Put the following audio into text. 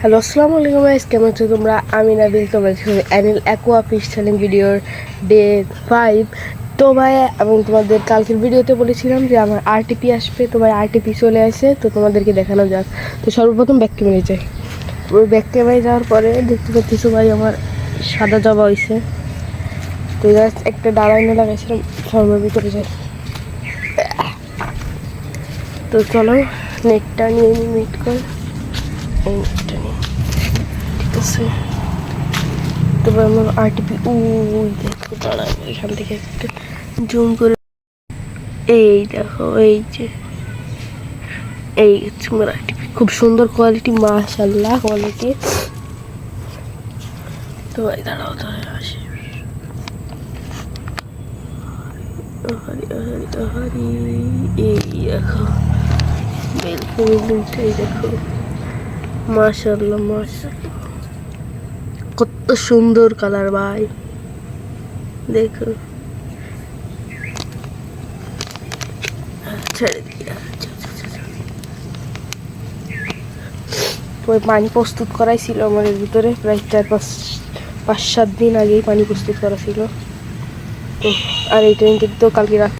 Hello, আসসালামু আলাইকুম guys, কেমন আছো তোমরা? আমি নাবিল, তোমরা অ্যানিল অ্যাকোয়া ফিশ চ্যালেঞ্জ ভিডিওর ডে 5। তো ভাই, আমি তোমাদের কালকের ভিডিওতে বলেছিলাম যে আমার আরটিপি আসবে। তো ভাই, আরটিপি চলে আসে, তো তোমাদেরকে দেখানো যাক। তো সর্বপ্রথম ব্যাক ক্যামেরায় যাই। ওই ব্যাক ক্যামেরায় যাওয়ার পরে দেখতে পাচ্ছি ভাই আমার সাদা জবা হয়েছে। তো জাস্ট একটা ডালাইনে লাগাইছিলাম, ফার্মের ভিতরে যাই। তো চলো নেটটা নিয়ে নিই, নেট কর, এই নেটটা নিই, ঠিক আছে। তবে আমার আরটিপি ওই দেখো, দাঁড়াও এখান থেকে একটা জুম করে, এই দেখো, এই যে এই হচ্ছে আমার আরটিপি, খুব সুন্দর কোয়ালিটি, মাশাআল্লাহ কোয়ালিটি। তো ভাই দাঁড়াও, তাহলে আসি। এই দেখো বেলকুনিটাই দেখো, মাশাআল্লাহ মাশাআল্লাহ, কত সুন্দর কালার ভাই, দেখো। ছেড়ে দিই। ওই পানি প্রস্তুত করাই ছিল আমার এর ভিতরে, প্রায় 4-5-7 দিন আগেই পানি প্রস্তুত করা ছিল। তো আর এই ট্রেনটি তো কালকে রাত